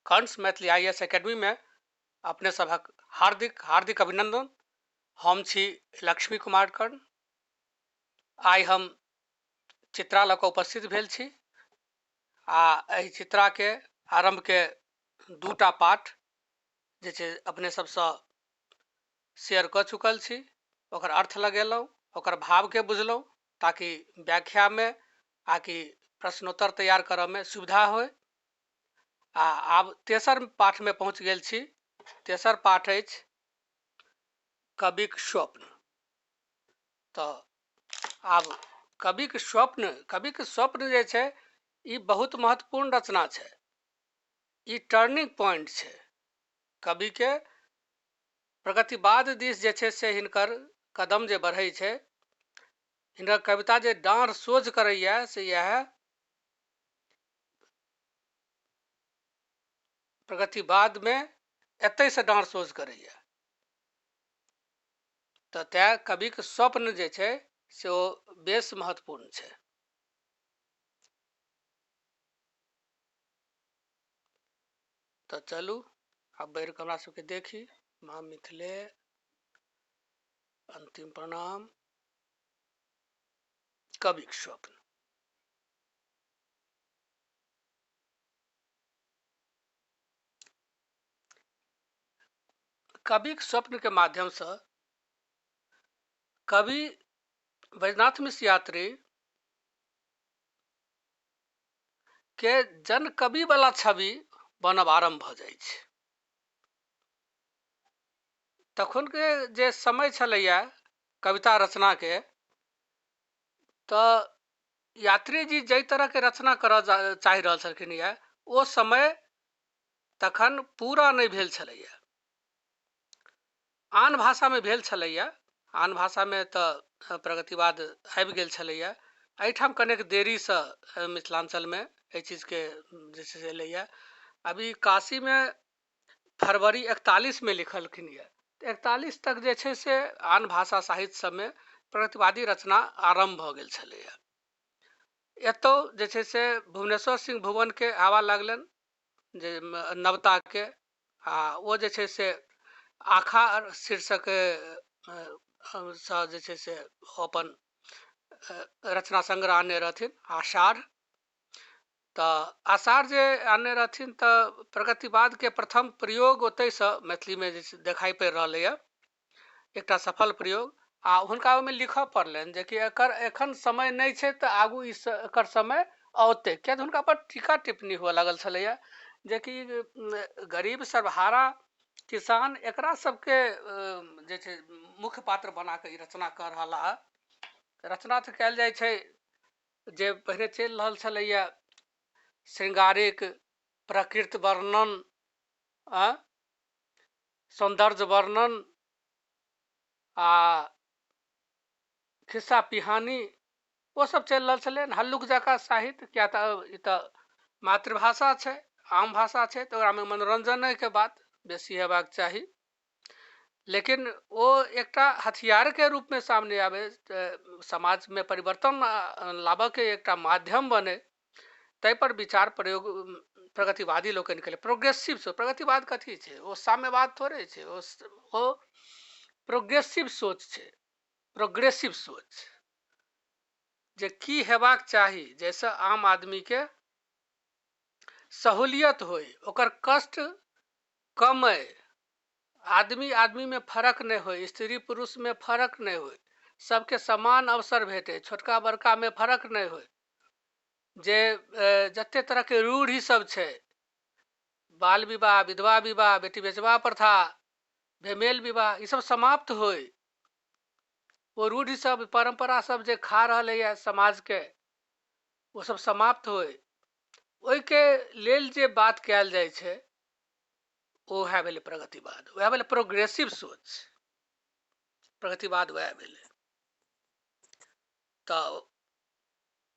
Kansa Maithili IAS academy में अपने सभक हार्दिक हार्दिक अभिनंदन। हम छी लक्ष्मी कुमार कर्ण। आइ हम चित्रा लऽ कऽ उपस्थित भेल छी आ एहि चित्राके आरम्भके दूटा पाठ जे छै अपने सबसँ शेयर कऽ चुकल छी। ओकर अर्थ लगेलहुँ, ओकर भावके बुझलहुँ ताकि व्याख्यामे आकि प्रश्नोत्तर तैयार करऽमे सुविधा होय। आ आब तेसर पाठमे पहुँच गेल छी। तेसर पाठ अछि कविक स्वप्न। तऽ आब कविक स्वप्न जे छै ई बहुत महत्वपूर्ण रचना छै। ई टर्निंग पॉइंट छै कविके। प्रगतिवाद दिस जे छै से हिनकर कदम जे बढ़ै छै, हिनकर कविता जे डाँर सोझ करैए से इएह प्रगतिवादमे एतयसँ डाँर सोझ करैए। तऽ तेँ कविक स्वप्न जे छै से ओ बेस महत्वपूर्ण छै। तऽ चलू आब बढ़ि कऽ हमरा सबके देखी। माँ मिथिले, अंतिम प्रणाम। कविक स्वप्न। कविक स्वप्न के माध्यम से कवि बैजनाथ मिश्र यात्री के जन कवि वाला छवि बनब आरंभ भऽ जाइ छै। तखन के जे समय छलैया कविता रचना के, तऽ यात्री जी जाहि तरह के रचना करऽ चाहि रहल छलखिन यऽ, ओ समय तखन पूरा नहि भेल छलैया। आन भाषामे भेल छलैया, आन भाषामे तऽ प्रगतिवाद आबि गेल छलैया। एहिठाम कनेक देरीसँ मिथिलाञ्चलमे एहि चीजके जे छै से एलैया। अभी काशीमे फरवरी 41 में लिखलखिन यऽ। 41 तक जे छै से आन भाषा साहित्य सबमे प्रगतिवादी रचना आरम्भ भऽ गेल छलैया। एतौ जे छै से भुवनेश्वर सिंह भुवनके आबऽ लागलनि जे नवताके, आ ओ जे छै से आखा शीर्षक सँ जे छै से अपन रचना संग्रह आनने रहथिन, आषाढ़। तऽ आषाढ़ जे आनने रहथिन तऽ प्रगतिवादके प्रथम प्रयोग ओतहिसँ मैथिलीमे जे छै देखाइ पड़ि रहलैए, एकटा सफल प्रयोग। आ हुनका ओहिमे लिखऽ पड़लनि जे कि एकर एखन समय नहि छै, तऽ आगू एकर समय औते। किया तऽ हुनका पर टीका टिप्पणी हुअ लागल छलैया जे कि गरीब सर्वहारा किसान एकरा सबके जे छै मुख्य पात्र बना कऽ ई रचना कऽ रहला। रचना तऽ कयल जाइ छै जे पहिने चलि रहल छलैया श्रृंगारिक प्रकृति वर्णन, सौंदर्य वर्णन आ खिस्सा पिहानी, ओ सब चलि रहल छलै हल्लुक जकाँ साहित्य। किया तऽ ई तऽ मातृभाषा छै, आम भाषा छै, तऽ ओकरामे मनोरंजनके बात बेसी हेबाक चाही। लेकिन ओ एकटा हथियारके रूपमे सामने आबै, समाजमे परिवर्तन लाबऽके एकटा माध्यम बने, ताहि पर विचार प्रयोग प्रगतिवादी लोकनि केलक। प्रोग्रेसिव सोच। प्रगतिवाद कथी छै? ओ साम्यवाद थोड़े छै, ओ प्रोग्रेसिव सोच छै। प्रोग्रेसिव सोच जे की हेबाक चाही, जाहिसँ आम आदमीके सहूलियत होय, ओकर कष्ट कम अइ, आदमी में फर्क नहि होय, स्त्री पुरुष में फर्क नहि होय, सबके समान अवसर भेटै, छोटका बड़का में फर्क नहि होय। जे जते तरहके रूढ़ि सब छै, बाल विवाह, विधवा विवाह, बेटी बेचबा प्रथा, भेमेल विवाह, ई सब समाप्त होय। ओ रूढ़ि सब परंपरा सब जे खा रहलैया समाजके, ओ सब समाप्त होय। ओहिके लेल जे बात कयल जाइ छै, ओहे भेलै प्रगतिवाद, वएह भेलै प्रोग्रेसिव सोच। प्रगतिवाद वएह भेलै।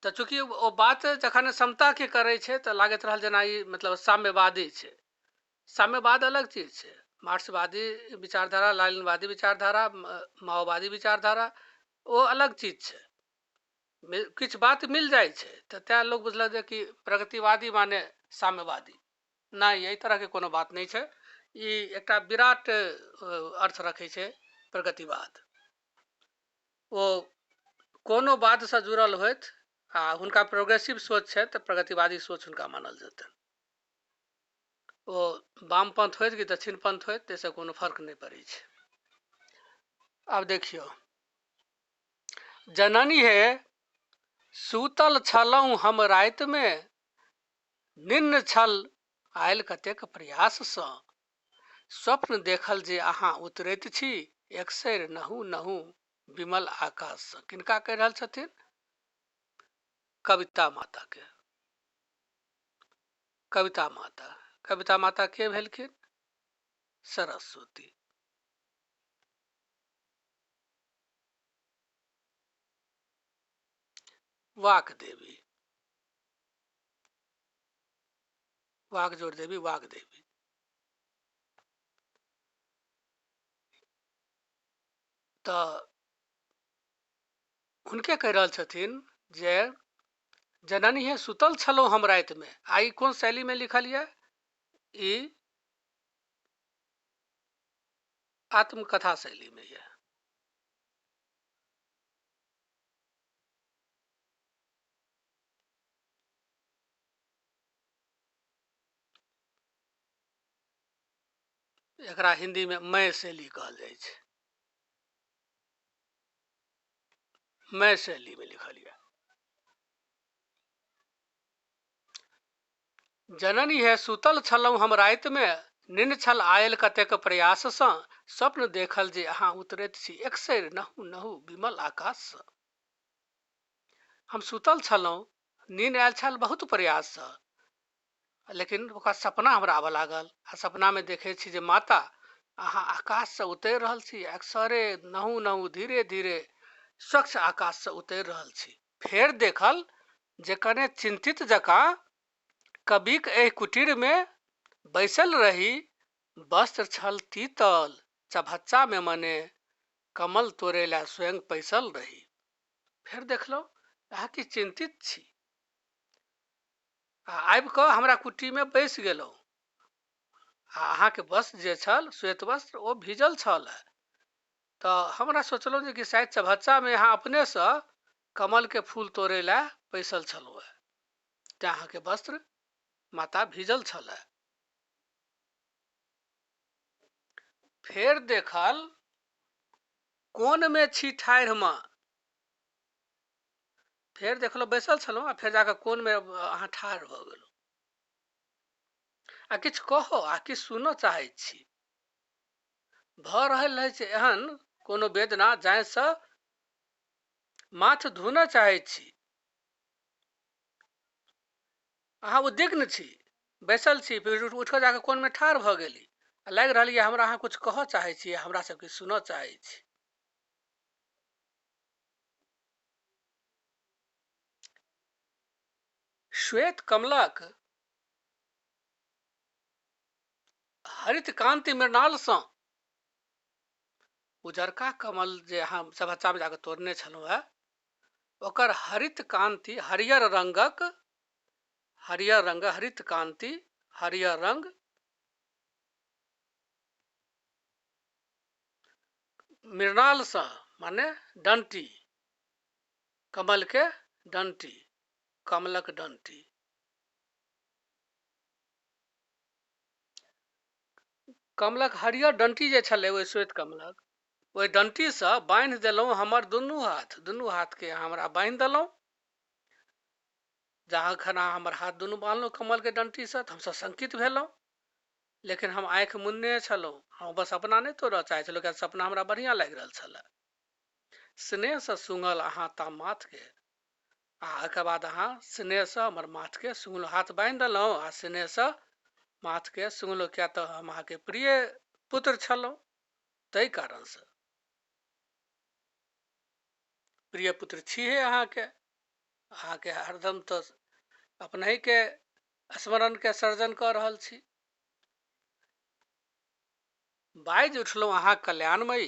तऽ चूँकि ओ बात जखन समताके करै छै, तऽ लागैत रहल जेना ई मतलब साम्यवादी छै। साम्यवाद अलग चीज छै। मार्क्सवादी विचारधारा, लालिनवादी विचारधारा, माओवादी विचारधारा, ओ अलग चीज छै। किछु बात मिल जाइ छै, तऽ तैँ लोक बुझलक जे कि प्रगतिवादी माने साम्यवादी। नहीं, एहि तरह के कोनो बात नहीं छै। ई एकटा विराट अर्थ रखै छै प्रगतिवाद। ओ कोनो बात से जुड़ल होइत आ हुनका प्रोग्रेसिव सोच छै तऽ प्रगतिवादी सोच हुनका मानल जेतनि। ओ वामपंथ होइत कि दक्षिणपंथ होइत ताहिसँ कोनो फर्क नहीं पड़ै छै। आब देखियौ, जननी हे सूतल छलहुँ हम राति में, निन्न छल आयल कतेक प्रयाससँ, स्वप्न देखल जे अहाँ उतरैत छी एकसैर नहु नहु विमल आकाशसँ। किनका कहि रहल छथिन? कविता माता के। कविता माता, कविता माता के भेलखिन? सरस्वती। वाक देवी, वाक जोड़ देवी, वाक देवी। तऽ हुनके कहि रहल छथिन जे जननी हे सुतल छलहुँ हम राति में। आ ई कोन शैली में लिखल यऽ? ई आत्मकथा शैली में यऽ। एकरा हिंदी में मैं शैली कहल जाइ छै। मैं शैली में लिखल यऽ। जननी हे सुतल छलहुँ हम राति में, निन्न छल आयल कतेक प्रयाससँ, स्वप्न देखल जे अहाँ उतरैत छी एकसैर नहु नहु विमल आकाशसँ। हम सुतल छलहुँ, नींद आयल छल बहुत प्रयाससँ, लेकिन ओकर सपना हमरा आबऽ लागल। आ सपना में देखै छी जे माता अहाँ आकाश से उतरि रहल छी, अक्सरे नहु नहु धीरे धीरे स्वच्छ आकाश से उतरि रहल छी। फेर देखल जे कने चिंतित जकाँ कविक एहि कुटीर में बैसल रही, वस्त्र छल तीतल चभच्चा में मने, कमल तोड़े ला स्वयं पैसल रही। फेर देखलहुँ अहाँ कि चिंतित छी, आ आबि कऽ हमरा कुटी में बैस गेलहुँ। आ अहाँके वस्त्र जे छल श्वेत वस्त्र ओ भिजल छल। तऽ हमरा सोचलहुँ जे कि शायद चभच्चा में अहाँ अपनेसँ कमल के फूल तोड़े ला बैसल छलहुँ, तेँ अहाँके वस्त्र माता भिजल छल। फेर देखल कोन में छी ठाढ़ि में। फेर देखलहुँ बैसल छलहुँ आ फेर जाकऽ कोन में अहाँ ठाढ़ भऽ गेलहुँ। आ किछु कहो, आ किछु सुनऽ चाहैत छी। भऽ रहल अछि एहन कोनो वेदना जाहिसँ माथ धोनऽ चाहैत छी। अहाँ उद्विग्न छी, बैसल छी, फिर उठ कऽ जाकऽ कोन में ठाढ़ भऽ गेली। लागि रहल यऽ हमरा अहाँ कुछ कहऽ चाहै छी, हमरा सब किछु सुनऽ चाहै छी। श्वेत कमलक हरित कांति मृणालसँ, उजरका कमल जे अहाँ चभच्चा में जाकऽ तोड़ने छलहुँ है, ओकर हरित कांति, हरियर रंगक, हरियर रंग, हरित कांति, हरियर रंग, मृणालसँ माने डंटी, कमल के डंटी, कमलक डंटी। कमलक हरियर डंटी जे छलै ओहि श्वेत कमलक, ओहि डंटीसँ बान्हि देलहुँ हमर दुनू हाथ। दुनू हाथके हमरा बान्हि देलहुँ। जहाँ खना हमर हाथ दुनू बान्हलहुँ कमल के डंटीसँ तऽ हम सशंकित भेलहुँ। लेकिन हम आँखि मुन्ने छलहुँ, हम बस सपना नहि तोड़ऽ चाहै छलहुँ, किएक सपना हमरा बढ़िआँ लागि रहल छलै। स्नेहसँ सूँघल अहाँ ता माथके, आ एकर बाद अहाँ स्नेहसँ हमर माथके सूँघलहुँ। हाथ बान्हि देलहुँ आ स्नेहसँ माथके सूँघलहुँ, किएक तऽ हम अहाँके प्रिय पुत्र छलहुँ। ताहि कारणसँ प्रिय पुत्र छिहे अहाँके। अहाँके हरदम तऽ अपनेके स्मरणके सर्जन कऽ रहल छी। बाजि उठलहुँ अहाँ कल्याणमयी,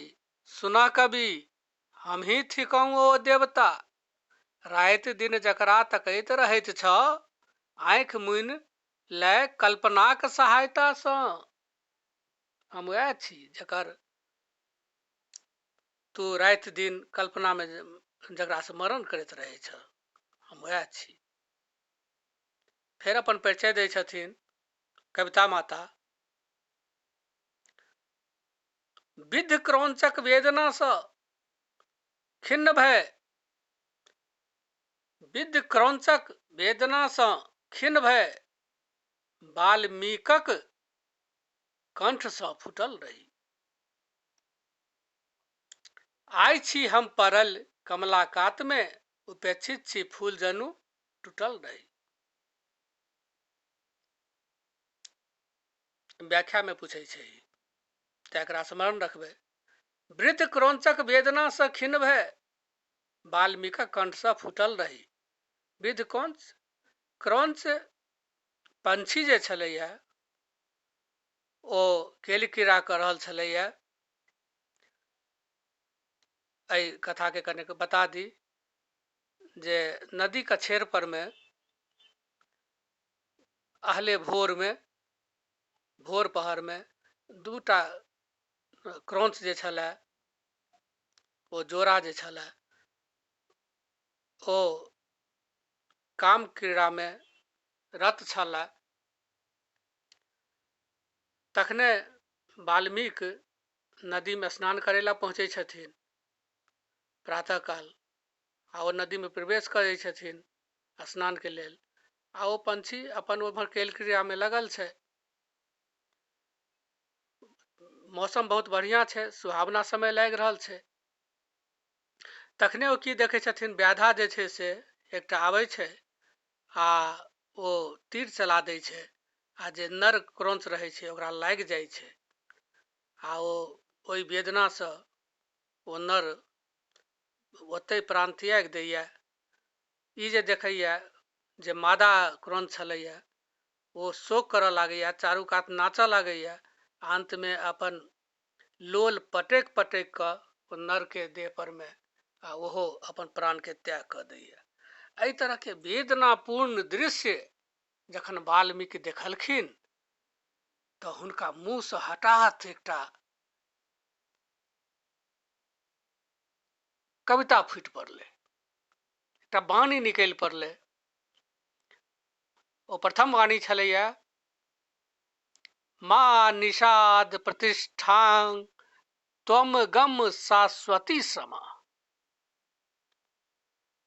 सुना कवि हमही थिकहुँ ओ देवता, राति दिन जकरा तकैत रहैत छ, आँखि मुनि लय कल्पनाक सहायता सँ हम वएह छी जकर तू रात दिन कल्पना में जकरा स्मरण करैत रहे छ, हम वएह छी। फेर अपन परिचय दै छथिन कविता माता। विद्ध क्रौंचक वेदना सँ खिन्न भय, विद्ध क्रौंचक वेदना सँ खिन्न भय वाल्मीकक कंठ सँ फूटल रही। आइ छी हम पड़ल कमलाकात में, उपेक्षित छी फूल जनु टूटल रही। व्याख्या में पूछे छै तकरा स्मरण रखबै। वृद्ध क्रौंचक वेदना सँ खिन्न भय वाल्मीकक कंठ सँ फूटल रही। वृद्ध क्रौंच, क्रौंच पंछी जे छलैया ओ केलिकीरा कऽ रहल छलैया। एहि कथा के कनिक बता दी जे नदी कछेर पर में अहले भोर में, भोर पहर में दूटा क्रौंच जे छलै ओ जोड़ा जे छलै ओ काम क्रीड़ा में रत छलै। तखने वाल्मीकि नदी में स्नान करे ला पहुँचे छथिन प्रातः काल, आ ओ नदी में प्रवेश करै छथिन स्नान के लेल। आ ओ पंछी अपन उम्हर केल क्रिया में लगल छै। मौसम बहुत बढ़िया छै, सुहावना समय लागि रहल छै। तखने ओ की देखै छथिन, व्याधा जे छै से एकटा आबै छै आ ओ तीर चला दै छै, आ जे नर क्रौंच रहै छै ओकरा लागि जाइ छै, आ ओ ओहि वेदना सँ ओ नर ओतै प्राण त्याग दैया। ई जे देखैया जे मादा क्रौंच छलैया ओ शोक करऽ लागैया, चारू कात नाचऽ लागैया, अंत में अपन लोल पटेक पटेक कऽ ओ नर के देह पर में आ ओहो अपन प्राण के त्याग कऽ दैया। एहि तरह के वेदनापूर्ण दृश्य जखन वाल्मीकि देखलखिन तऽ हुनका मुँह सँ हठात एकटा कविता फूटि पड़लै, एकटा वाणी निकलि पड़लै। ओ प्रथम वाणी छलैया, माँ निषाद प्रतिष्ठां त्वम गम शाश्वती समा।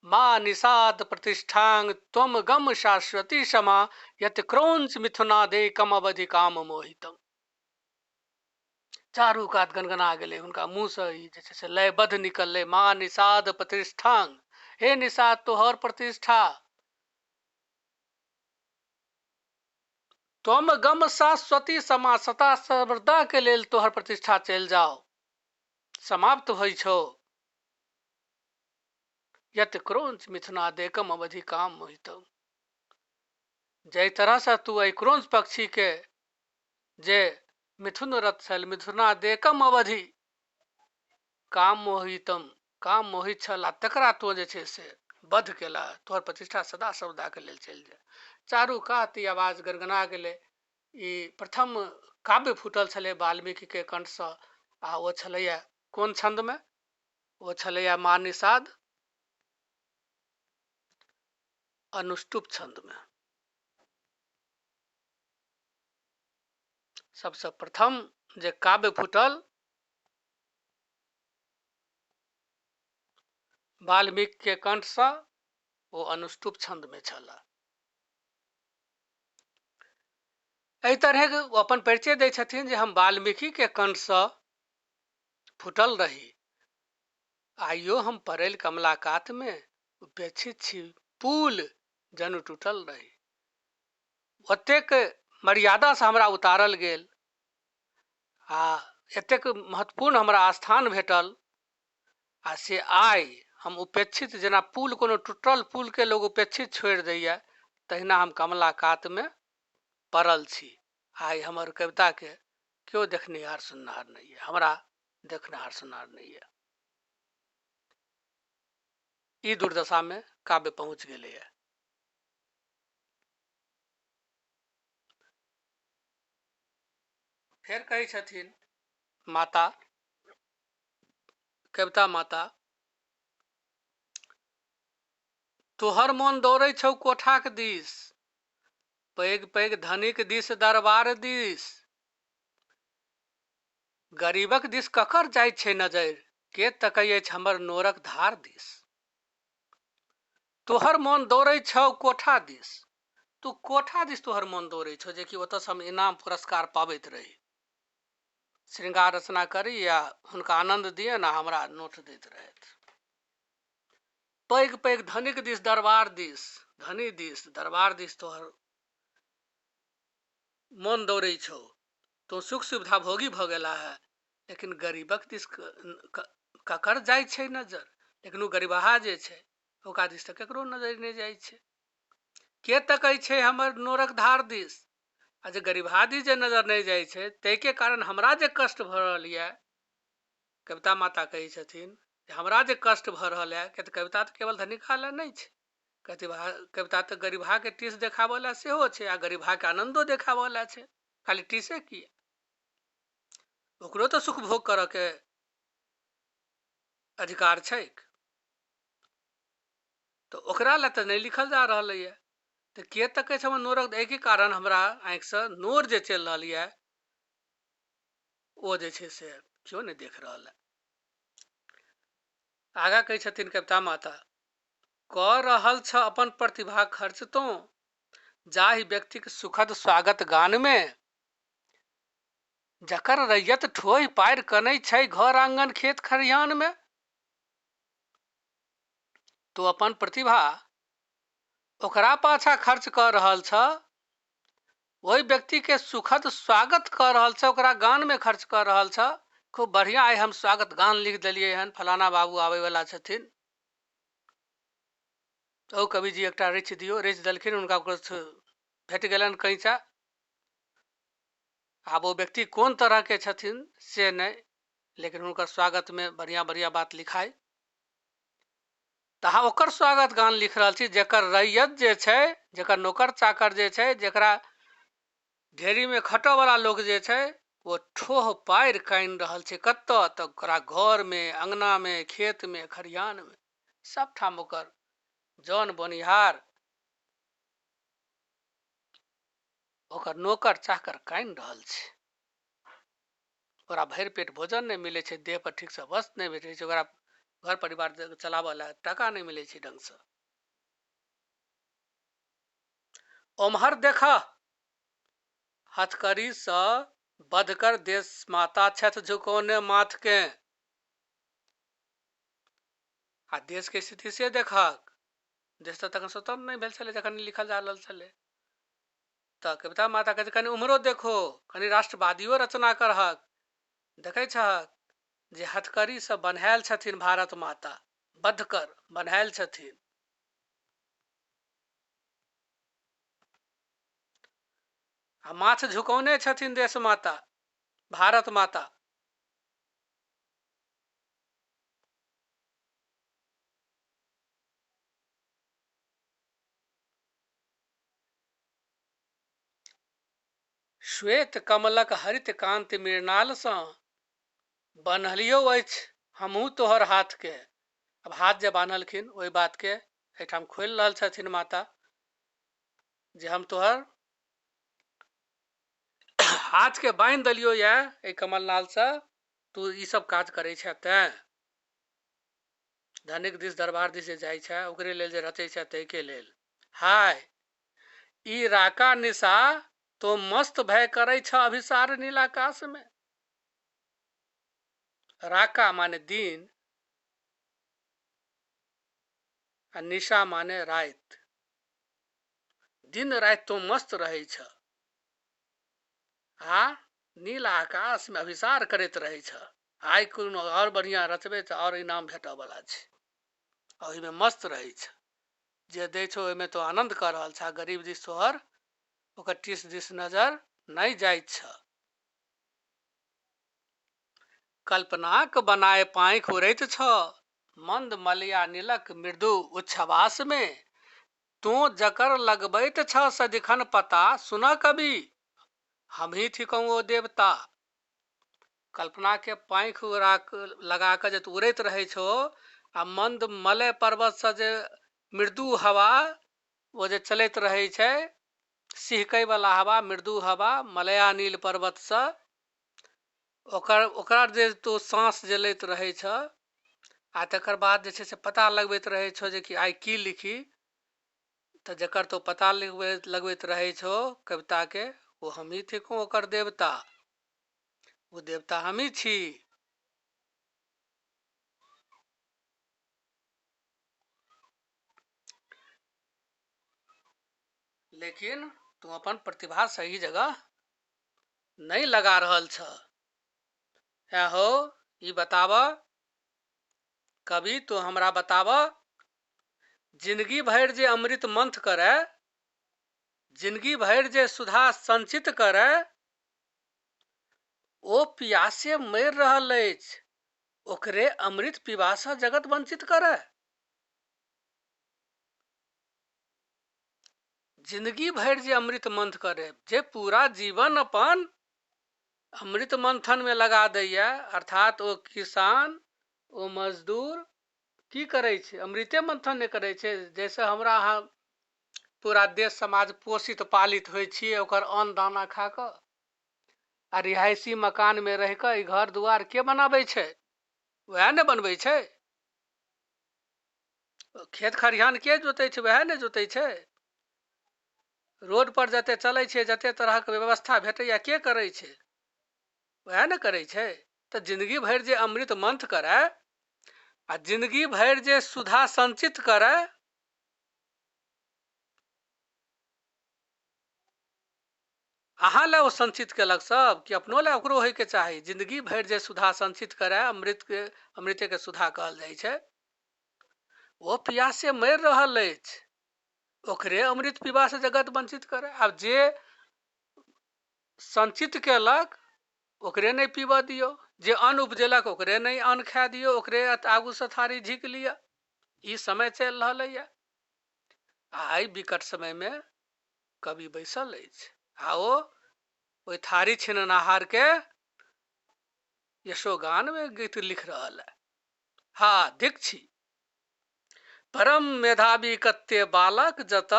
माँ निषाद प्रतिष्ठां त्वम गम शाश्वती समा, यत क्रौंच मिथुनादेकम अवधि काम मोहितम। चारू कात गनगना गेलै, हुनका मुँह सँ ई जे छै से लयबद्ध निकललै, माँ निषाद प्रतिष्ठां, हे निषाद तोहर प्रतिष्ठा। त्वम गम शाश्वती समा, सदा सर्वदा के लेल तोहर प्रतिष्ठा चलि जाओ, समाप्त होइ छौ। यत क्रौंच मिथुनादेकम अवधि काम मोहितम, जै तरह से तू एहि क्रौंच पक्षी के जे मिथुन रथ छल, मिथुनादेकम अवधि काम मोहितम, काम मोहित छल आ तकरा तो जे छै से वध केला, तोहर प्रतिष्ठा सदा सर्वदा के लेल चलि जाय। चारू कात ई आवाज गनगना गेलै। ई प्रथम काव्य फूटल छलै वाल्मीकि के कंठ सँ, आ ओ छलैया कोन छंद में? ओ छलैया माँ निषाद अनुष्टुप छंद में। सबसे प्रथम जे काव्य फूटल वाल्मीकि के कंठ सँ ओ अनुष्टुप छंद में छला। एहि तरह ओ अपन परिचय दै छथिन जे हम वाल्मीकि के कंठ सँ फूटल रही, आइयो हम पड़ल कमलाकात में, उपेक्षित छी फूल जनु टूटल रही। ओतेक मर्यादा सँ हमरा उतारल गेल आ एतेक महत्वपूर्ण हमरा स्थान भेटल, आ से आइ हम उपेक्षित, जेना पुल कोनो टूटल पुल के लोग उपेक्षित छोड़ि दैया, तहिना हम कमलाकात में पड़ल छी। आइ हमर कविता के केओ देखनिहार सुननिहार नहीं है, हमरा देखनिहार सुननिहार नहीं है। ई दुर्दशा में काव्य पहुँच गेलै है। फेर कहै छथिन माता, कविता माता, तोहर मोन दौड़ै छौ कोठाक दिस, पैघ पैघ धनिक दिस दरबार दिस, गरीबक दिस ककर जाइत छै नजरि, के तकै अछि हमर नोरक धार दिस। तोहर मोन दौड़ै छौ कोठा दिस, तू कोठा दिस तोहर मोन दौड़ै छौ, जेकि ओतऽसँ हम इनाम पुरस्कार पाबैत रही, श्रृंगार रचना करी या हुनका आनंद दिए ना हमरा नोट दैत रहथि। पैघ पैघ धनिक दिस दरबार दिस, धनी दिस दरबार दिस तोहर मोन दौड़ै छौ, तो सुख सुविधा भोगी भऽ गेला है, लेकिन गरीबक दिस ककर जाइ छै नजर, लेकिन ओ गरीबहा जे छै ओकरा दिस तऽ केकरो नजर नहि जाइ छै। के तकै छै हमर नोरक धार दिस, आ जे गरीबहा दिस जे नजर नहि जाइ छै ताहिके कारण हमरा जे कष्ट भऽ रहल यऽ, कविता माता कहै छथिन जे हमरा जे कष्ट भऽ रहल है, कि तऽ कविता तऽ केवल धनिका लए नहि छै, कविता तऽ गरीबहा के टीस देखाबऽ लए सेहो छै, आ गरीबहा के आनंदो देखाबऽ लए छै, खाली टीसे किए, ओकरो तऽ सुख भोग करऽ के अधिकार छै, तो ओकरा लए तऽ नहि लिखल जा रहल है। तऽ के तकै छै हमर नोरक, एहि कारण हमरा आँखिसँ नोर जे चलि रहल यऽ ओ जे छै से केओ नहि देख रहल है। आगा कहै छथिन कविता माता, कऽ रहल छ अपन प्रतिभा खर्च तो, जाहि व्यक्तिक सुखद स्वागत गान में, जकर रैयत ठोहि पारि कनै छै घर आंगन खेत खरिहान में। तो अपन प्रतिभा ओकरा पाछा खर्च कऽ रहल छ, ओहि व्यक्ति के सुखद स्वागत कऽ रहल छ, ओकरा गान में खर्च कऽ रहल छ। खूब बढ़िया आइ हम स्वागत गान लिख देलियै हन, फलाना बाबू आबै वाला छथिन, ओ कवि जी एकटा रचि दियौ, रचि देलखिन, हुनका कुछ भेट गेलनि कैंचा, आब ओ व्यक्ति कोन तरह के छथिन से नहीं, लेकिन हुनकर स्वागत में बढ़िया बढ़िया बात लिखाई, तऽ ओकर स्वागत गान लिख रहल छी, जेकर रैयत जे छै, जेकर नौकर चाकर जे छै, जेकरा ढेरी में खटऽ वाला लोग जे छै, वो ठोह पारि कानि रहल छै, कतऽ तऽ ओकरा घर में, अंगना में, खेत में, खरिहान में, सब ठाम ओकर जौन बोनिहार, ओकर नौकर चाकर कानि रहल छै, ओकरा भरि पेट भोजन नहीं मिले छै, देह पर ठीक से वस्त्र नहीं भेटै छै, ओकरा घर परिवार चलाबऽ ला टाका नहीं मिले छै ढंग से। ओम्हर देखा हथकड़ी सँ बधकर देश माता छथि झुकौने माथ के, आ देश के स्थिति से देखक, देश तऽ तखन स्वतंत्र नहीं भेल छलै जखन लिखल जा रहल छलै, तऽ कविता माता कहै छै कनि उम्हरो देखो, कनि राष्ट्रवादियो रचना करहक, देखै छहक जे हथकड़ी सँ बन्हायल छथिन भारत माता, बद्धकर बन्हायल छथिन, आ माथ झुकौने छथिन देश माता, भारत माता, श्वेत कमलक हरित कांति मृणाल सँ बन्हलियो अछि हमहूँ तोहर हाथ के। अब हाथ जे बान्हलखिन ओहि बात के एहिठाम खोलि रहल छथिन माता, जे हम तोहर हाथ के बांधि देलियो ये एहि कमलनाल से, तू ई सब काज करे छै, तें धनिक दिस दरबार दिस जे जाइ छै ओकरे लेल जे रचै छै ताहि के लेल। हाय ई राका निशा तो मस्त भय करे छ अभिसार नील आकाश में, राका माने दिन आ निशा माने राति, दिन राति तो मस्त रहे छ, आ नील आकाश में अभिसार करैत रहे छ, आइ कोनो और बढ़िया रचबे तऽ और इनाम भेटऽ वाला छै, ओहि में मस्त रहे छ, जे दै छो ओहिमे तो आनंद कर रहल छ, गरीब दिस तोहर ओकर टीस दिस नजर नहीं जाइत छ। कल्पनाक बनाए पाँख उड़ैत छ, मंद मलिया नीलक मृदु उच्छ्वास में, तू जकर लगबैत छ सदिखन पता, सुन कवि हमही थिकौं ओ देवता, कल्पना के पाँख लगा के जे तू उड़ैत रहे छो आ मंद मलय पर्वत से जे मृदु हवा वो जे चलैत रहे छै, सिहकै वाला हवा, मृदु हवा मलयानील पर्वत से ओकर जे तू सांस जे लैत रहे छ आ तकर बाद जे छै से पता लगबैत रहे छो जे कि आइ की लिखी, तो जकर तो पता लगबैत रहे छो कविता के, वो हम ही थिकूं ओकर देवता, वो देवता हम ही छी। लेकिन तू अपन प्रतिभा सही जगह नहीं लगा रहल छ। है हो ई बताब कवि, तो हमरा बताब, जिंदगी भर जे अमृत मंथ करे, जिंदगी भर जे सुधा संचित करे, ओ प्यासे मरि रहल अछि, ओकरे अमृत पिबासा जगत वंचित करे। जिंदगी भर जे अमृत मंथ करे, जे पूरा जीवन अपन अमृत मंथन में लगा दैया, अर्थात ओ किसान, ओ मजदूर की करे छै, अमृते मंथन नहीं करे छै। जैसे हमरा अहाँ पूरा देश समाज पोषित पालित होइ छियै ओकर अन्न दाना खा क, आ रिहायशी मकान में रह के घर दुआर के बनाबै छै, वह ने बनबै छै। खेत खरिहान के जोतै छै, वह ने जोतै छै। रोड पर जते चलै छै, जते तरह के व्यवस्था भेटैया के करे छै, वह ने करे छै। तो जिंदगी भर जे अमृत मंथ करे आ जिंदगी भर जे सुधा संचित करे, अहाँ ले ओ संचित केलक सब कि अपनो ले ओकरो होय के चाही। जिंदगी भर जे सुधा संचित करे, अमृते के सुधा कहल जाइ छै, वो प्यासे मरि रहल अछि, ओकरे अमृत पीबा से जगत वंचित करे। आब जे संचित केलक ओकरे नहीं पीबऽ दियो, जे अन्न उपजेलक ओकरे नहीं अन्न खा दियो, ओकरे आगू से थारी झिक लिया। ई समय चल रहा है। आई विकट समय में कवि बैसल अछि, आओ ओहि थारी छिननहार के यशोगान में गीत लिख रहा है। हाँ दीक्षी परम मेधावी कत्ते बालक जत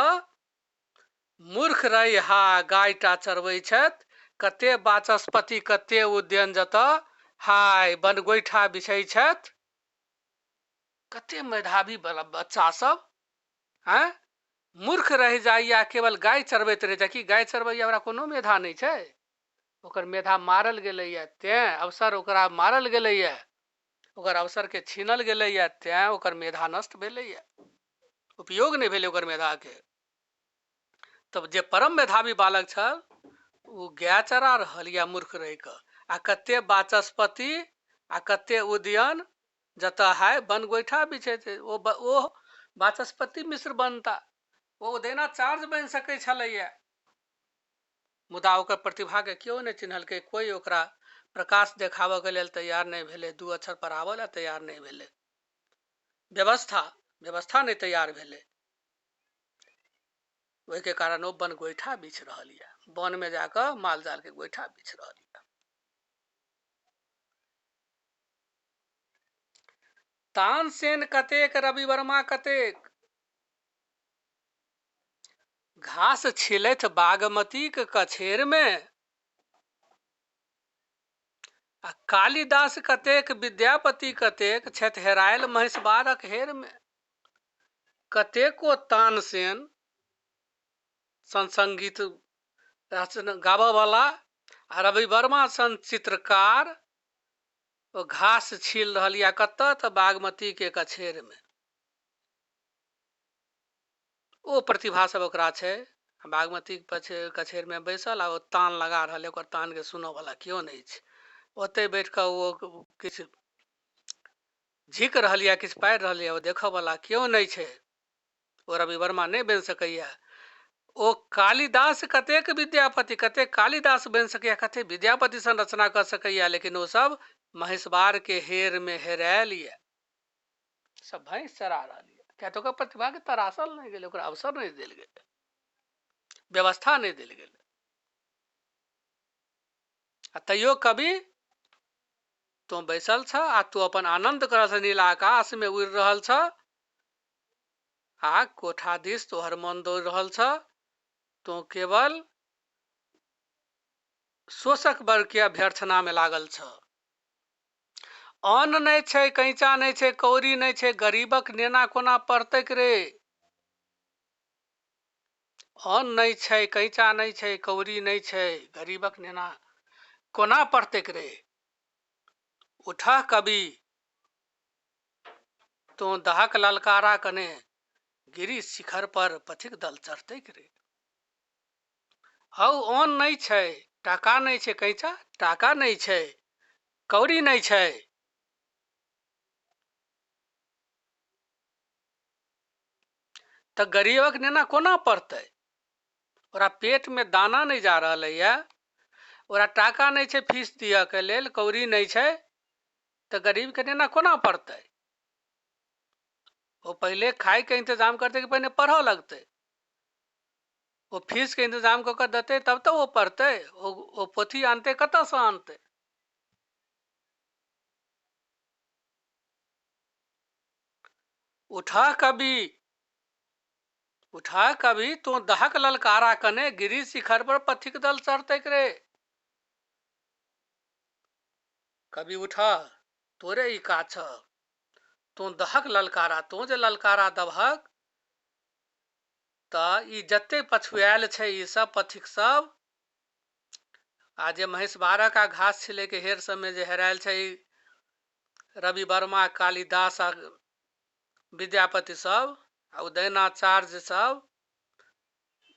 मूर्ख रही हा गायटा चरबै छथि, कते वाचस्पति कते उद्यन जत हाय बन गोईठा बिछै छथि। कते मेधावी बच्चा सब हैं मूर्ख रह जाइया, केवल गाय चरबैत रह जाय। कि गाय चरबैया ओकरा कोनो मेधा नहीं छै, ओकर मेधा मारल गेलैया, तें अवसर ओकरा मारल गेलैया, ओकर अवसर के छीनल गेलैया, तें ओकर मेधा नष्ट भेलैया, उपयोग नहीं भेलै ओकर मेधा के। तब जे परम मेधावी बालक छल ओ गाय चरा रहल या मूर्ख रहि क, आ कते वाचस्पति आ कते उद्यन जतऽ है बन गोईठा बिछे थे। ओ वाचस्पति मिश्र बनता, वो उदयनाचार्य बनि सकै छलैया, मुदा ओकर प्रतिभा के क्यों नहीं चिन्हलकै, कोई ओकरा प्रकाश देखाबऽ के लेल तैयार नहीं भेलै, दू अक्षर पढ़ाबऽ ला तैयार नहीं भेलै, व्यवस्था नहीं तैयार भेलै। वही के कारण वो बन गोईठा बिछ रहल है, वन में जाकर माल जाल के गोईठा बिछ रहल है। तानसेन कतेक, रवि वर्मा कतेक, घास छिलैथ बागमती के कछेर में, आ कालिदास कतेक, विद्यापति कतेक छथि हेरायल महिषबारक हेर में। कतेको तानसेन सन संगीत गाबऽ वाला आ रवि वर्मा सन चित्रकार ओ घास छील रहल या कतऽ तऽ बागमती के कछेर में। ओ प्रतिभा सब ओकरा छै, बागमती कछेर में बैसल आ ओ तान लगा रहल है, ओकर तान के सुनऽ वाला क्यों नहीं छै। ओते बैठ कऽ ओ किछु झिक रहल यऽ, किछु पारि रहल यऽ, ओ देखऽ वाला क्यों नहीं छै। ओ रवि वर्मा नहीं बनि सकैया। ओ कालिदास कतेक, विद्यापति कतेक कालिदास बनि सकैया, कते विद्यापति सन रचना कर सकैया, लेकिन वो सब महिषबार के हेर में हेरायल ये, सब भैंस चरा रहल ये। क्या तो प्रतिभा के तरासल नहीं गेलै, ओकरा अवसर नहीं देल गेलै, व्यवस्था नहीं देल गेलै। तैयो कवि तू बैसल छ आ तू अपन आनंद कर छ, नीला आकाश में उड़ रहल छ आ कोठा दिस तोहर मन दौड़ रहल छ। तू केवल शोषक वर्ग के अभ्यर्थना में लागल छ। अन्न नहीं छै, कैंचा नहीं छै, कौड़ी नहीं छै, गरीबक नेना कोना पड़तैक रे। अन्न नहीं छै, कैंचा नहीं छै, कौड़ी नहीं छै, गरीबक नेना कोना पड़तैक रे। उठा कवि तो दहक ललकारा कने गिरी शिखर पर पथिक दल चढ़तैक रे। हौ अन्न नहीं छै, टाका नहीं छै, कैंचा टाका नहीं छै, कौड़ी नहीं छै, तो गरीबक नेना कोना पड़तै। ओरा पेट में दाना नहीं जा रहल है, ओरा टाका नहीं छै फीस दिया के लेल, कौड़ी नहीं छै, तो गरीब के नेना कोना पड़तै। वो पहले खाए के इंतजाम करते कि पहले पढ़ो लगते। वो फीस के इंतजाम कर देते तब तो वो पढ़ते। वो पोथी आनते कत से आनते। उठा कभी तो दहक ललकारा कने गिरी शिखर पर पथिक दल चढ़ते रे। कभी उठा तोरे ई का छ, तू दहक ललकारा, तू जे ललकारा दबहक त ई जते पछुआल छै ई सब पथिक सब, आ जे महिषवाड़ा का घास छिले के हेर सब में जे हेरायल छै, रवि वर्मा, कालिदास आ विद्यापति सब, उदयनाचार्य सब,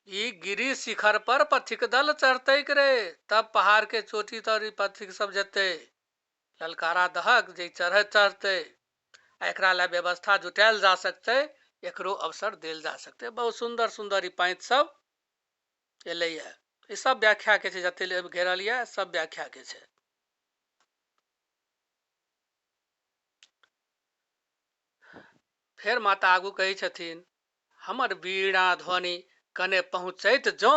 ई गिरी शिखर पर पथिक दल चढ़ते रे। तब पहाड़ के चोटी तर ई पथिक सब जते ललकारा दहक जे चढ़ते, एकरा ला व्यवस्था जुटायल जा सकते, एकरो अवसर देल जा सकते। बहुत सुंदर सुंदर ई पैंत सब एलै है। ई सब व्याख्या के छै, जते घेरल है सब व्याख्या के छै। फिर माता आगू कही छथिन, हमर वीणा ध्वनि कने पहुँचैत जो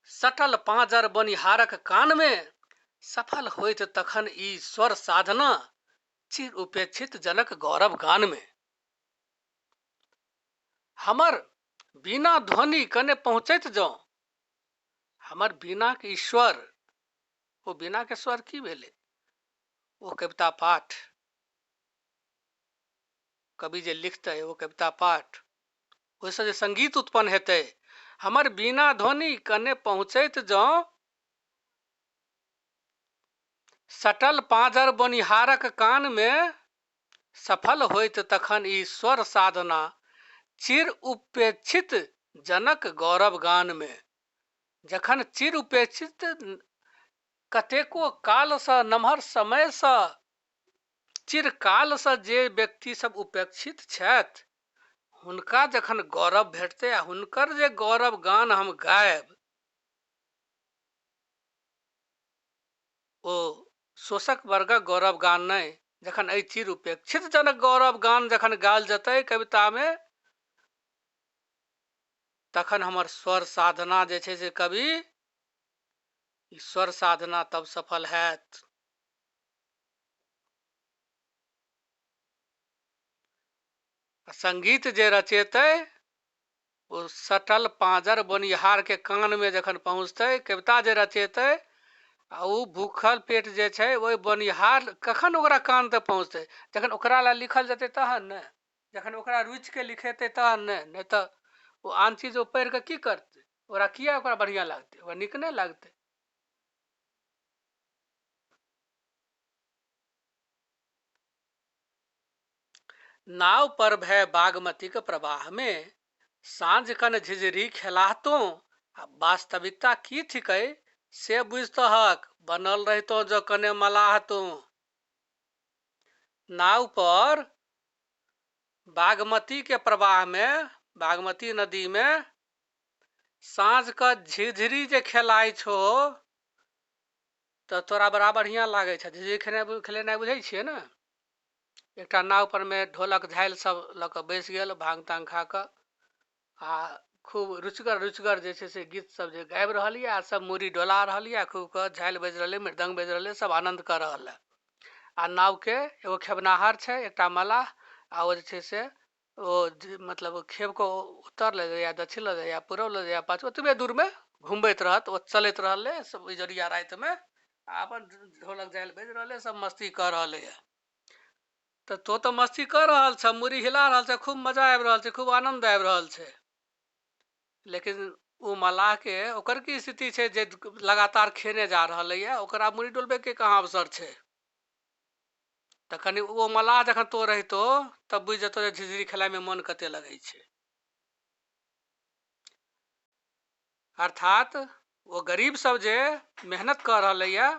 सटल पांजर बनिहारक कान में, सफल होइत तखन ई स्वर साधना चिर उपेक्षित जनक गौरव गान में। हमर बीना ध्वनि कने पहुँचैत जो, हमर बीना के ईश्वर, वो बीना के स्वर की भेले, वो कविता पाठ कवि जे लिखते वो कविता पाठ, ओहिसँ जे संगीत उत्पन्न हेतै। हमर बीना ध्वनि कने पहुँचैत जो सटल पांजर बनिहारक कान में, सफल होइत तखन ई स्वर साधना चिर उपेक्षित जनक गौरव गान में। जखन चिर उपेक्षित कतेको काल से, नमहर समय से, चिरकाल से जे व्यक्ति सब उपेक्षित छथि, हुनका जखन गौरव भेटते आ हुनकर जे गौरव गान हम गायब, ओ शोषक वर्गक गौरव गान नहीं। जखन एहि चिर उपेक्षित जनक गौरव गान जखन गायल जते कविता में, तखन हमर स्वर साधना जे छै से कवि, स्वर साधना तब सफल हैत। संगीत जे रचेते वो सटल पांजर बनिहार के कान में जखन पहुँचते, कविता जे रचेते आ उ भूखल पेट जे छै ओहि बनिहार कखन ओकरा कान तक पहुँचते, जखन ओकरा ला लिखल जेते तहन ने, जखन ओकरा रुचि के लिखेते तहन ने, नहीं तो वो आन चीज वो पढ़ के की करते, ओकरा किया ओकरा बढ़िया लगते, ओकरा नीक नहीं लगते। नाव पर भय बागमती के प्रवाह में, साँझ कन झिझरी खेलातो, वास्तविकता की थिकै से बुझतहक, बनल रहतो जो कने मलाह तो। नाव पर बागमती के प्रवाह में, बागमती नदी में साँझ का झिझरी जे खेलाइ छो, तो तोरा बड़ा बढ़िया लागे छै। झिझरी खेलेनाइ बुझे छियै ने। एकटा नाव पर में ढोलक झाइल सब ल के बैस गेल, भांग तांग खा के, आ खूब रुचगर रुचगर जे छै से गीत सब जे गाबि रहल यऽ, सब मुड़ी डोला रहल यऽ, खूब के झाइल बज रहले, मृदंग बज रहले, सब आनंद कर रहल है। आ नाव के एगो खेबनाहर छै, एकटा मलाह, आ ओ जे छै से ओ मतलब खेब को उत्तर ले जाइया, दक्षिण ले जाइया, पूरब ले जाइया, पाछू ओतबे दूर में घूमबैत रहत, ओ चलैत रहले सब इजोरिया रात में, आ अपन ढोलक झालि बजि रहले, सब मस्ती कर रहले है। तो मस्ती कर रहल छ, मुड़ी हिला रहल छै, खूब मजा आबि रहल छै, खूब आनंद आबि रहल छै। लेकिन ओ मलाह के ओकर की स्थिति छै जे लगातार खेने जा रहल है, ओकरा मुड़ी डोलबे के कहाँ अवसर छै। तखन ओ मलाह जखन तो रहितो तब बुझि जेतो जे झिझरी खेलाय में मन कते लगै छै। अर्थात वो गरीब सब जे मेहनत कर रहले है,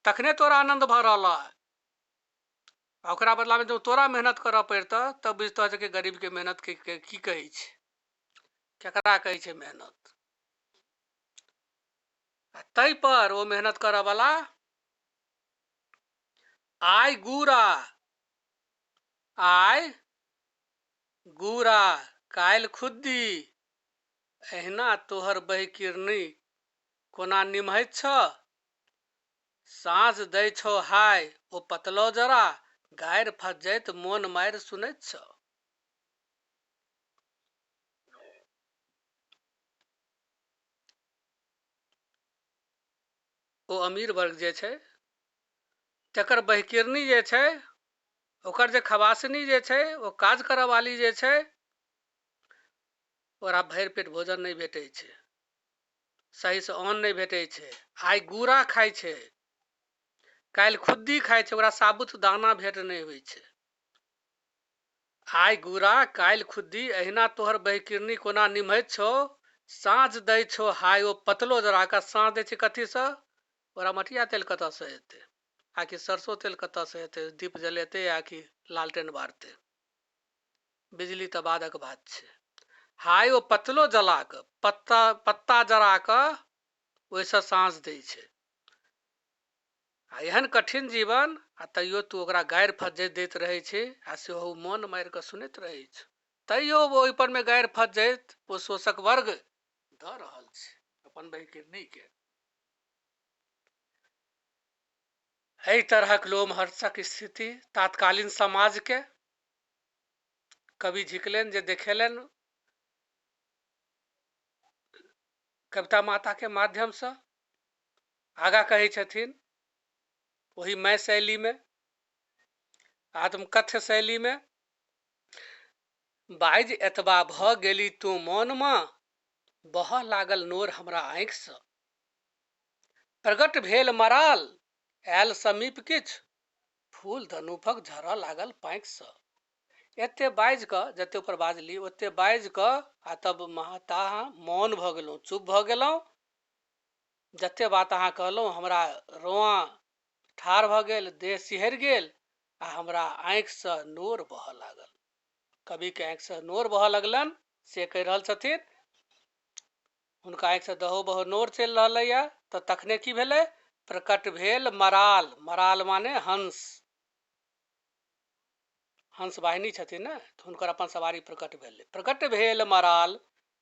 तखने तोरा आनंद भ रहल है। ओकरा बदला में जो तोरा मेहनत करऽ पड़तऽ तब बुझतऽ जे कि गरीब के मेहनत की कहै छै, केकरा कहै छै मेहनत। तै पर ओ मेहनत करऽ वाला आय गुरा, आय गुरा काल्हि खुद्दी, एहिना तोहर बहिकिरनी कोना निमहैत छ, साँझ दै छौ हाय ओ पतलो जरा, गारि फज्झैत मोन मारि सुनैत छ। ओ अमीर वर्ग जे छै तकर बहिकिरनी जे छै, ओकर जे खवासनी जे छै, ओ काज करऽ वाली जे छै, ओकरा भरि पेट भोजन नहि भेटै छै, सही से अन्न नहि भेटै छै। आइ गुड़ा खाइ छै, काल्हि खुद्दी खाइ छै, ओकरा साबुत दाना भेट नहि होइ छै। आइ गुड़ा काल्हि खुद्दी, एहिना तोहर बहिकिरनी कोना निमहैत छौ, साँझ दै छौ हाय ओ पतलो जरा के। साँझ दै छै कथी सँ? ओकरा मटिया तेल कतऽ सँ एतै, आकि सरसों तेल कतऽ सँ एतै, दीप जलेतै आकि लालटेन बारतै, बिजली तऽ बादक बात छै। हाय ओ पतलो जला के, पत्ता जरा के ओहिसँ साँझ दै छै। आ एहन कठिन जीवन, आ तैयो तू ओकरा गारि फज्झैत दैत रहै छै, आ सेहो मोन मारि कऽ सुनैत रहै छै। तैयो ओहि पर में गारि फज्झैत ओ शोषक वर्ग दऽ रहल छै अपन बहिकिरनी के। एहि तरहक लोमहर्षक स्थिति तात्कालीन समाज के कवि झिकलनि जे देखेलनि कविता माता के माध्यम से। आगा कहै छथिन वही मैं शैली में, आत्मकथ्य शैली में, बाइज एतबा भ गेली तू मौन में, बहऽ लागल नोर हमरा आँखि सँ, प्रगट भेल मराल आयल समीप किछ, फूल धनुखक झरऽ लागल पाँखि सँ। एते बाजि कऽ, जते ऊपर बाजली ओते बाजि कऽ, आ तब माता मौन भऽ गेलहुँ, चुप भऽ गेलहुँ। जते बात अहाँ कहलहुँ हमरा रोआं ठाढ़ भऽ गेल, देह सिहरि गेल, आ हमरा आँखि सँ नोर बहऽ लागल। कवि के आँखि सँ नोर बहऽ लगलनि से कहि रहल छथिन। हुनका आँखि सँ दहो बहो नोर चलि रहलैया। तऽ तखने की भेलै? प्रकट भेल मराल, मराल माने हंस, हंस वाहिनी छथिन ने, तऽ हुनकर अपन सवारी प्रकट भेलै। प्रकट भेल मराल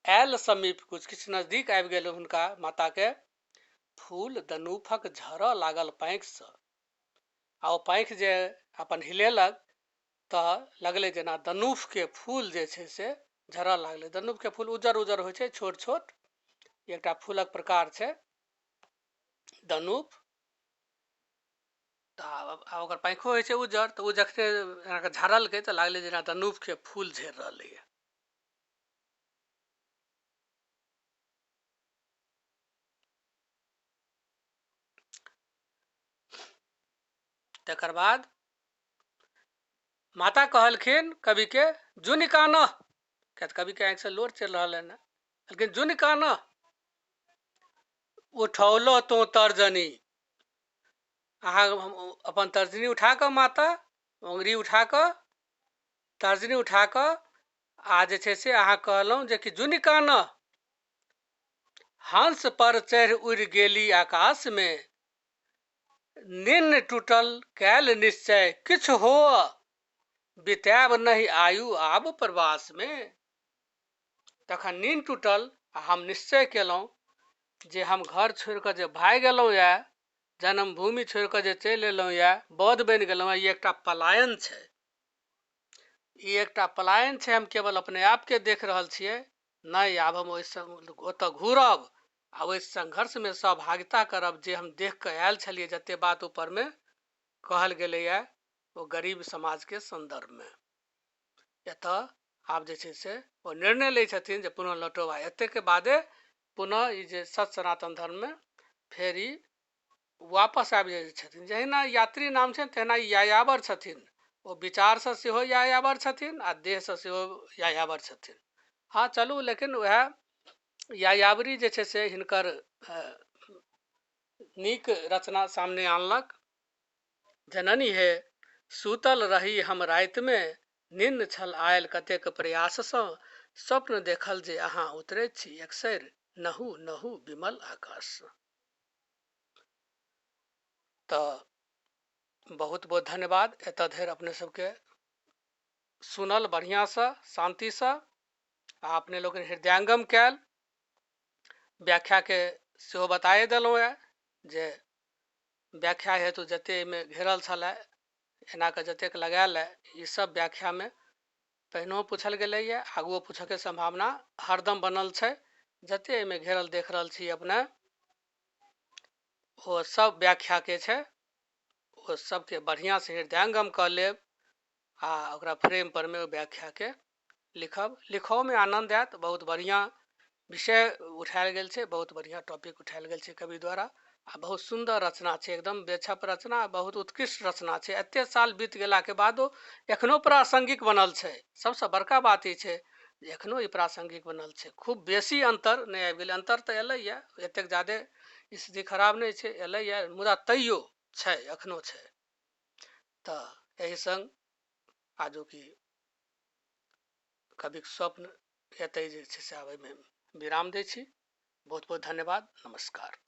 आयल समीप कुछ, किछु नजदीक आबि गेल हुनका माता के, फूल दनूफक झरऽ लागल पाँखि सँ। आ ओ पाँखि जे अपन हिलेलक तऽ लगलै जेना दनूफ के फूल जे छै से झरऽ लागलै। दनूफ के फूल उज्जर उज्जर होइ छै, छोट छोट, एकटा फूलक प्रकार छै दनूफ। तऽ ओकर पाँखो होइ छै उज्जर, तऽ ओ जखने अहाँके झरलकै तऽ लागलै जेना दनूफ के फूल झड़ि रहलैए। तकर बाद माता कहलखिन कवि के, जुनि कानह, किया तऽ कवि के आँखि से लोर चलि रहल है ने, लेकिन जुनि कानह, उठौलो तो तर्जनी, अहाँ अपन तर्जनी उठा कऽ माता, उंगरी उठा कऽ, तर्जनी उठा कऽ, आ जे छै से अहाँ कहलहुँ जे कि जुनि कानह, हंस पर चढ़ि उड़ि गेली आकाश में, निन्न टूटल कैल निश्चय किछु होअ, बिताएब नहि आयु आब प्रवास में। तखन नींद टूटल आ हम निश्चय केलहुँ जे हम घर छोड़ि कऽ जे भागि गेलहुँ यए, जन्मभूमि छोड़ि कऽ जे चलि एलहुँ यऽ, बौद्ध बनि गेलहुँ हँ, ई एकटा पलायन छै। ई एकटा पलायन छै। हम केवल अपने आपके देख रहल छियै, नहि आब हम ओतऽ घूरब आ ओहि संघर्षमे सहभागिता करब जे हम देख कऽ आयल छलियै। जते बात ऊपरमे कहल गेलैए ओ गरीब समाजके संदर्भमे, एतऽ आब जे छै से ओ निर्णय लै छथिन जे पुनः लौटब। आ एतेके बादे पुनः ई जे सत सनातन धर्ममे फेर ई वापस आबि जाइ छथिन। जहिना यात्री नाम छनि तहिना ई यायावर छथिन। ओ विचारसँ सेहो यायावर छथिन आ देहसँ सेहो यायावर छथिन। हाँ चलू, लेकिन वएह यायावरी जे छै से हिनकर नीक रचना सामने आनलक। जननी हे सुतल रही हम रातिमे, निन्न छल आयल कतेक प्रयाससँ, स्वप्न देखल जे अहाँ उतरैत छी एकसरि, नहु नहु विमल आकाशसँ। तऽ बहुत बहुत धन्यवाद एतऽ धरि अपने सबके सुनल बढ़िआँसँ, शान्तिसँ, आ अपने लोग हृदयंगम कयल। व्याख्याके सेहो बताए देलहुँ यऽ जे व्याख्या हेतु जते एहिमे घेरल छलै, एना कऽ जतेक लगायल ई सब व्याख्यामे पहिनहो पूछल गेलैए, आगुओ पूछयके सम्भावना हरदम बनल छै। जते एहिमे घेरल देख रहल छी अपने, ओ सब व्याख्याके छै। ओ सबके बढ़िआँसँ हृदयंगम कऽ लेब आ ओकरा फ्रेम परमे ओ व्याख्याके लिखब। लिखोमे आनन्द आयत। बहुत बढ़िआँ विषय उठायल गेल छै, बहुत बढ़िआँ टॉपिक उठायल गेल छै कवि द्वारा, आ बहुत सुन्दर रचना छै, एकदम बेछप रचना, बहुत उत्कृष्ट रचना छै। एतेक साल बीत गेलाके बादो एखनो प्रासंगिक बनल छै। सबसँ बड़का बात ई छै जे एखनो ई प्रासंगिक बनल छै। खूब बेसी अंतर नहि आबि गेलै। अंतर तऽ एलैए, एतेक जादे स्थिति खराब नहि छै, एलैए, मुदा तैयो छै, एखनो छै। तऽ एहि संग आजुकी कविक स्वप्न एतै जे छै से आब एहिमे विराम दै छी। बहुत बहुत धन्यवाद, नमस्कार।